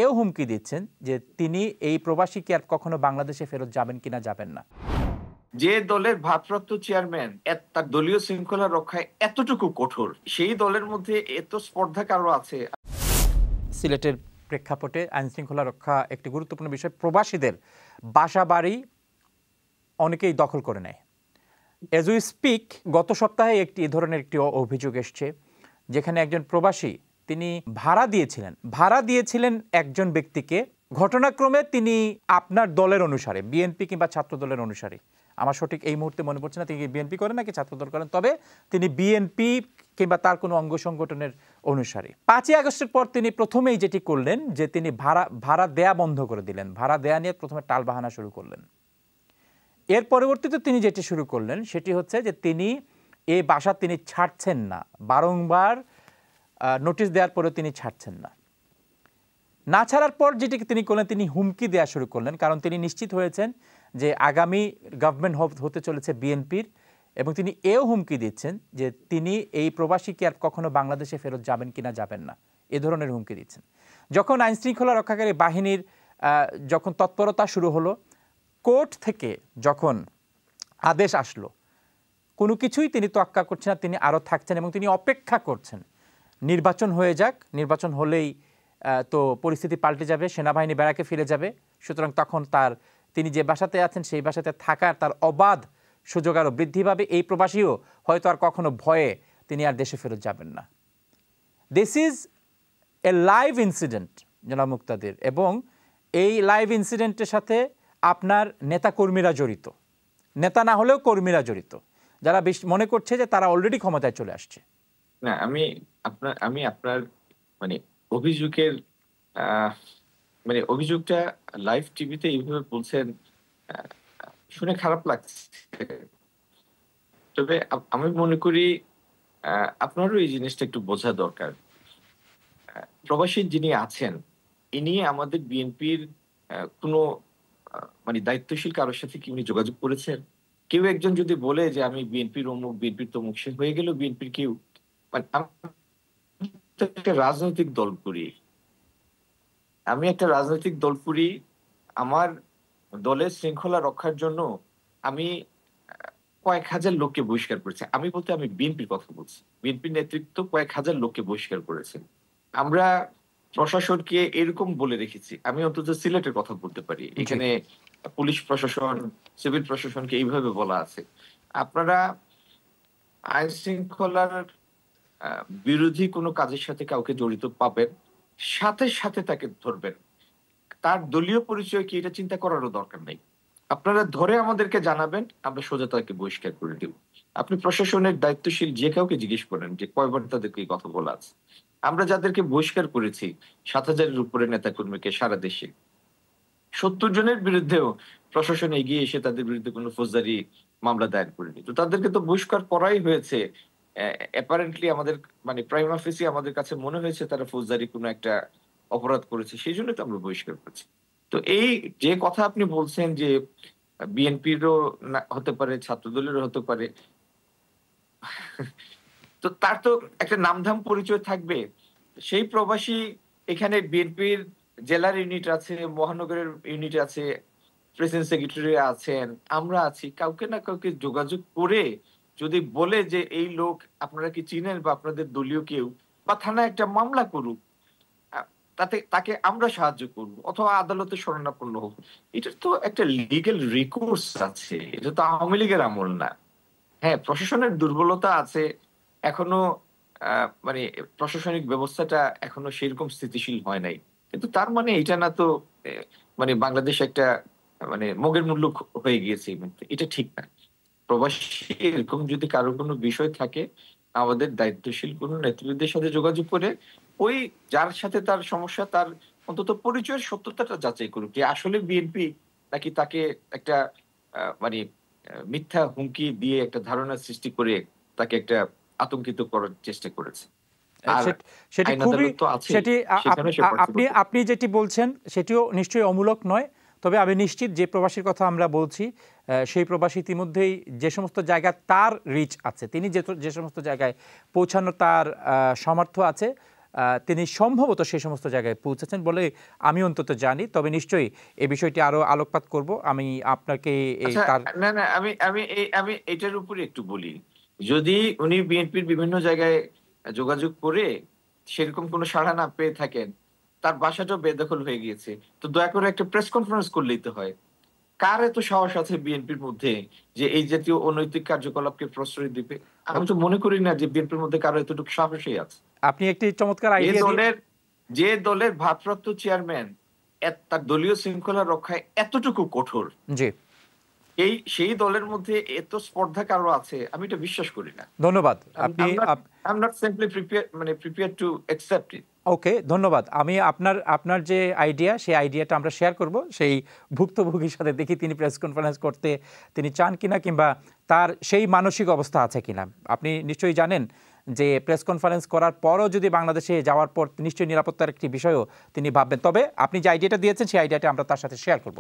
এও হুমকি দিচ্ছেন যে তিনি এই প্রবাসী কি আর কখনো বাংলাদেশে ফেরত যাবেন কিনা যাবেন না। যে দলের ভারপ্রাপ্ত চেয়ারম্যান তার দলীয় শৃঙ্খলা রক্ষায় এতটুকু কঠোর, সেই দলের মধ্যে এত স্পর্ধা কারো আছে? সিলেটের প্রেক্ষাপটে আইন শৃঙ্খলা রক্ষা একটি গুরুত্বপূর্ণ বিষয়। প্রবাসীদের বাসা বাড়ি অনেকেই দখল করে নেয়। এজ উই স্পিক গত সপ্তাহে এ ধরনের একটি অভিযোগ এসছে, যেখানে একজন প্রবাসী তিনি ভাড়া দিয়েছিলেন একজন ব্যক্তিকে। ঘটনাক্রমে তিনি আপনার দলের অনুসারে, বিএনপি কিংবা ছাত্র দলের অনুসারী, আমার সঠিক এই মুহূর্তে মনে পড়ছে না তিনি বিএনপি করেন নাকি ছাত্রদল করেন, তবে তিনি বিএনপি কিংবা তার কোনো অঙ্গ সংগঠনের অনুসারী। 5ই আগস্টের পর তিনি প্রথমেই যেটি করলেন যে তিনি ভাড়া দেয়া বন্ধ করে দিলেন। ভাড়া দেয়া নিয়ে প্রথমে টালবাহানা শুরু করলেন। এর পরবর্তীতে তিনি যেটি শুরু করলেন সেটি হচ্ছে যে তিনি এই বাসা তিনি ছাড়ছেন না, বারংবার নোটিশ দেওয়ার পরেও তিনি ছাড়ছেন না। না ছাড়ার পর যেটি তিনি করলেন, তিনি হুমকি দেওয়া শুরু করলেন, কারণ তিনি নিশ্চিত হয়েছেন যে আগামী গভর্নমেন্ট হতে চলেছে বিএনপির, এবং তিনি এও হুমকি দিচ্ছেন যে তিনি এই প্রবাসী কি আর কখনো বাংলাদেশে ফেরত যাবেন কিনা যাবেন না, এ ধরনের হুমকি দিচ্ছেন। যখন আইন শৃঙ্খলা রক্ষাকারী বাহিনীর যখন তৎপরতা শুরু হলো, কোর্ট থেকে যখন আদেশ আসলো, কোনো কিছুই তিনি তোয়াক্কা করছেন না, তিনি আরও থাকছেন এবং তিনি অপেক্ষা করছেন নির্বাচন হয়ে যাক, নির্বাচন হলেই তো পরিস্থিতি পাল্টে যাবে, সেনাবাহিনী ব্যারাকে ফিরে যাবে, সুতরাং তখন তিনি যে বাসাতে আছেন সেই বাসাতে থাকার তার অবাধ সুযোগ আরও বৃদ্ধি পাবে। এই প্রবাসীও হয়তো আর কখনো ভয়ে তিনি আর দেশে ফেরত যাবেন না। This is a live incident জনাব মুক্তাদির, এবং এই লাইভ ইনসিডেন্টের সাথে আপনার নেতাকর্মীরা জড়িত, নেতা না হলেও কর্মীরা জড়িত, যারা মনে করছে যে তারা অলরেডি ক্ষমতায় চলে আসছে। না, আমি আপনার মানে অভিযোগের অভিযোগটা লাইভ টিভিতে এইভাবে বলছেন, শুনে খারাপ লাগছে। তবে আমি মনে করি আপনারও এই জিনিসটা একটু বোঝা দরকার। প্রবাসী যিনি আছেন, ইনি আমাদের বিএনপির কোনো দায়িত্বশীল কারোর সাথে কি উনি যোগাযোগ করেছেন? কেউ একজন যদি বলে যে আমি বিএনপির অমুক, বিএনপির তমুক, সে হয়ে গেল বিএনপির কেউ। একটা রাজনৈতিক দল করি, আমি একটা রাজনৈতিক দল করি, আমার দলের শৃঙ্খলা রক্ষার জন্য আমি কয়েক হাজার লোককে বহিষ্কার করেছি। আমি বলতে আমি বিএনপির কথা বলছি। বিএনপির নেতৃত্ব কয়েক হাজার লোককে বহিষ্কার করেছে। আমরা প্রশাসনকে এরকম বলে রেখেছি, আমি অন্তত সিলেটের কথা বলতে পারি, এখানে পুলিশ প্রশাসন, সিভিল প্রশাসনকে এইভাবে বলা আছে, আপনারা আইন শৃঙ্খলার বিরোধী কোনো কাজের সাথে কাউকে জড়িত পাবেন, সাথে সাথে তাকে ধরবেন। তার দলীয় পরিচয় কি এটা চিন্তা করারও দরকার নেই। আপনারা ধরে আমাদেরকে জানাবেন, আমরা সোজা তাকে বহিষ্কার করে দেব। আপনি প্রশাসনের দায়িত্বশীল যে কাউকে জিজ্ঞেস করেন যে কয়বার তাদেরকে এই কথা বলা আছে। আমরা যাদেরকে বহিষ্কার করেছি 7,000-এর উপরে নেতাকর্মীকে সারা দেশে, 70 জনের বিরুদ্ধেও প্রশাসন এগিয়ে এসে তাদের বিরুদ্ধে কোনো ফৌজদারি মামলা দায়ের করেনি। তো তাদেরকে তো বহিষ্কার করাই হয়েছে। অ্যাপারেন্টলি আমাদের প্রাইমা ফেসি আমাদের কাছে মনে হয়েছে তারা ফৌজদারি কোনো একটা অপরাধ করেছে, সেই জন্য তো আমরা বহিষ্কার করছি। তো এই যে কথা আপনি বলছেন যে বিএনপিরও হতে পারে, ছাত্রদলেরও হতে পারে, তো তার তো একটা নামধাম পরিচয় থাকবে। সেই প্রবাসী এখানে বিএনপির জেলার ইউনিট আছে, মহানগরের ইউনিট আছে, প্রেসিডেন্ট সেক্রেটারি আছেন, আমরা আছি, কাউকে না কাউকে যোগাযোগ করে যদি বলে যে এই লোক আপনারা কি চিনেন বা আপনাদের দলীয় কেউ, বা থানায় একটা মামলা করুক, তাকে আমরা সাহায্য করব, অথবা আদালতে শরণাপন্ন হোক। এটার তো একটা লিগ্যাল রিকোর্স আছে, এটা তো আওয়ামী লীগের আমল না। হ্যাঁ, প্রশাসনের দুর্বলতা আছে এখনো, প্রশাসনিক ব্যবস্থাটা এখনো সেরকম স্থিতিশীল হয় নাই, কিন্তু তার মানে এটা না তো বাংলাদেশ একটা মগের মূল্য হয়ে গিয়েছে। এটা ঠিক না। প্রবাসী এরকম যদি কারো কোনো বিষয় থাকে, আমাদের দায়িত্বশীল কোনো নেতৃত্বের সাথে যোগাযোগ করে ওই যার সাথে তার সমস্যা তার অন্তত পরিচয়ের সত্যতাটা যাচাই করুক যে আসলে বিএনপি, নাকি তাকে একটা মিথ্যা হুমকি দিয়ে একটা ধারণা সৃষ্টি করে তাকে একটা আতঙ্কিত করার চেষ্টা করেছে। আপনি যেটি বলছেন সেটিও নিশ্চয়ই অমূলক নয়, তবে আমি নিশ্চিত যে প্রবাসীর কথা আমরা বলছি সেই প্রবাসী ইতিমধ্যেই যে সমস্ত জায়গায় তার রিচ আছে, তিনি যে সমস্ত জায়গায় পৌঁছানোর তার সামর্থ্য আছে, তিনি সম্ভবত সেই সমস্ত জায়গায় পৌঁছেছেন বলে আমি অন্তত জানি। তবে নিশ্চয়ই এই বিষয়টি আরো আলোকপাত করব। আমি আপনাকে আচ্ছা, তার না না, আমি এটার উপরে একটু বলি। যদি উনি বিএনপির বিভিন্ন জায়গায় যোগাযোগ করে সেরকম কোনো সাড়া না পেয়ে থাকেন, তার বাসাটাও বেদখল হয়ে গিয়েছে, তো দয়া করে একটা প্রেস কনফারেন্স করলেই তো হয়। কার এত সাহস আছে বিএনপির মধ্যে যে এই জাতীয় অনৈতিক কার্যকলাপকে প্রশ্রয় দিবে? আমি তো মনে করি না যে বিএনপির মধ্যে কারো এতটুকু সাহসই আছে। আপনি একটি চমৎকার যে আইডিয়া দিয়ে দলের যে দলের ভারপ্রাপ্ত চেয়ারম্যান তার দলীয় শৃঙ্খলা রক্ষায় এতটুকু কঠোর, জি, সেই দলের মধ্যে এত স্পর্ধা কারো আছে, আমি এটা বিশ্বাস করি না। ধন্যবাদ। আপনি I'm not simply prepared to accept it. ওকে, ধন্যবাদ। আমি আপনার যে আইডিয়া, সেই আইডিয়াটা আমরা শেয়ার করব সেই ভুক্তভোগীর সাথে। দেখি তিনি প্রেস কনফারেন্স করতে তিনি চান কিনা, কিংবা তার সেই মানসিক অবস্থা আছে কিনা। আপনি নিশ্চয়ই জানেন যে প্রেস কনফারেন্স করার পরও যদি বাংলাদেশে যাওয়ার পর নিশ্চয়ই নিরাপত্তার একটি বিষয়ও তিনি ভাববেন। তবে আপনি যে আইডিয়াটা দিয়েছেন সেই আইডিয়াটা আমরা তার সাথে শেয়ার করব।